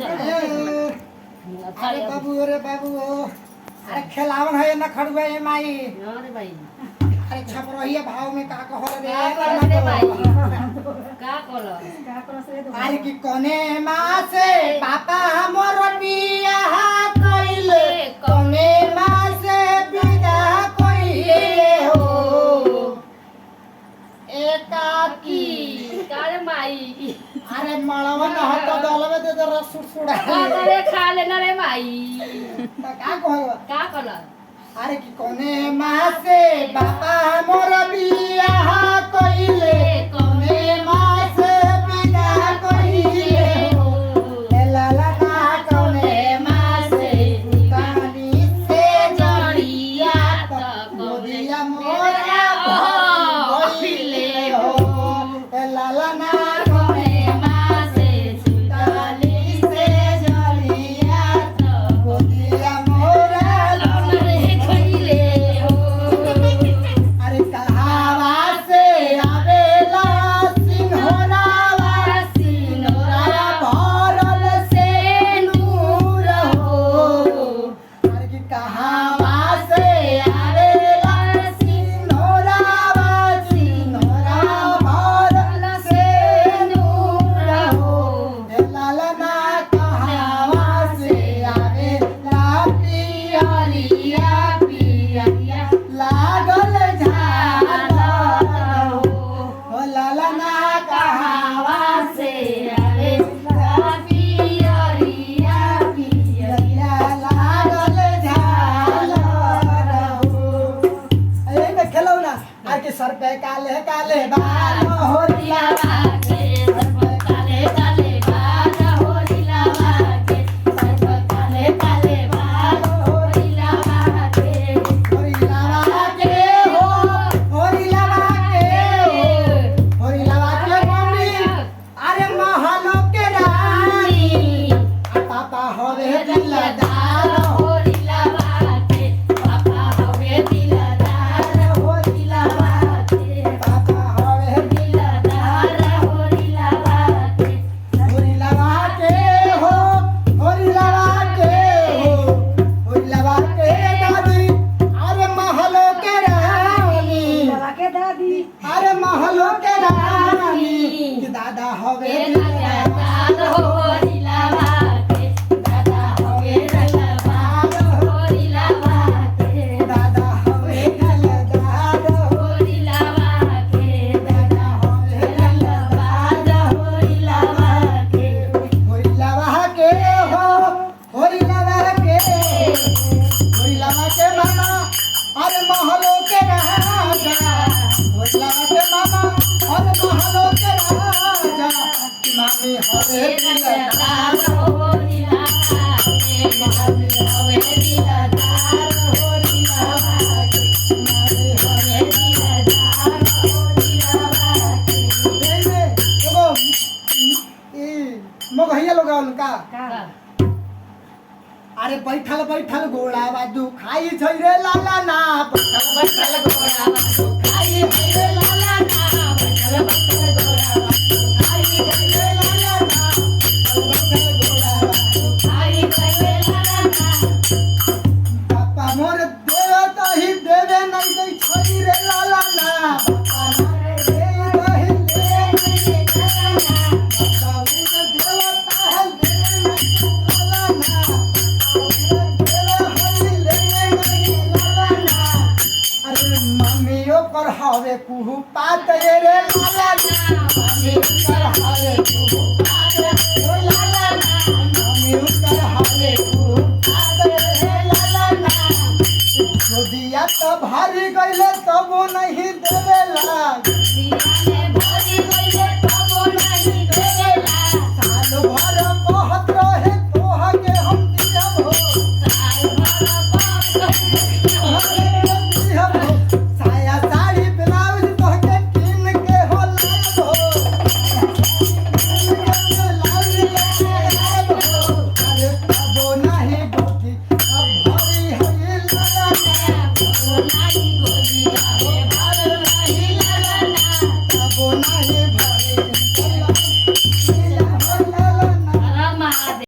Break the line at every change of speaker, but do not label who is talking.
अरे बाबू अरे खिलावन है ना खड़ुआ है माई।
अरे भाई
अरे छप रही है भाव में का कहल रे
भाई का कहल
अरे कि कोने माँ से पापा हमर बियाह कइले कोने माँ से विदा कइले हो एकाकी
कारे माई
अरे मळवन हत दलवे दे दर सुड़सुड़ा
अरे खा लेना रे माई
का कहल
का कहल
अरे कि कोने माँ से पापा हमर बियाह कइले कोने माँ से विदा कइले हो लाला ना कोने माँ से कानी से जड़िया त गोदिया मोरा भइले हो लाला ना कोने माँ से कानी से जड़िया त गोदिया मोरा अरे कहावा से आवेला सिंहोरावा सिंहोरा भरल से नूर हो अरे कि कहावा से आवेला सिंहोरावा सिंहोरा भरल से नूर हो लालना कहावा से आवेला पियरिया पियरिया लागल झालर हो लालना कहावा से आवे पियरिया पियरिया लागल झालर हो ए में खेलो ना आज के सर पे काले काले बाल होरिया के सर पे काले काले बाल होरिया के सर पे काले काले बाल होरिया के होरिया के हो होरिया के मम्मी अरे महलो के रानी पापा होवे दिलदार होरिया के पापा होवे दिलदार होरिया के पापा होवे दिलदार होरिया के होरिया के हो होरिया के हो होरिया के दादी अरे महलो के रानी अरे महलो के रानी कि दादा होवे दिलदार होरिया के दादा होवे दिलदार होरिया के दादा होवे दिलदार होरिया के दादा होवे दिलदार होरिया के होरिया के हो होरिया के मामा अरे महलो के राजा होरिया के मामा अरे महलो के राजा कि मामी होवे दिलदार होरिया के मामी होवे दिलदार होरिया के मामी होवे दिलदार होरिया के एगो ई मगहिया लोग उनका अरे बैठल बैठल घोड़ा दुखाई छै रे लाला ना बैठल बैठल घोड़ा दुखाई छै रे लाला ना बैठल बैठल घोड़ा दुखाई छै रे लाला ना बैठल घोड़ा दुखाई छै रे लाला ना पापा मोर देवे तही देवे नहीं दै छै रे लाला ना पापा मोर देवे तही देवे नहीं दै छै लाला ना पापा मोर देवे तही देवे नहीं दै लाला ना मम्मियों पर हवे कुहू पात रे लाला ना मम्मियों पर हवे कुहू पात रे लाला ना मम्मियों पर हवे कुहू पात रे लाला ना गोदिया तो भारी गइले तब नहीं देवेला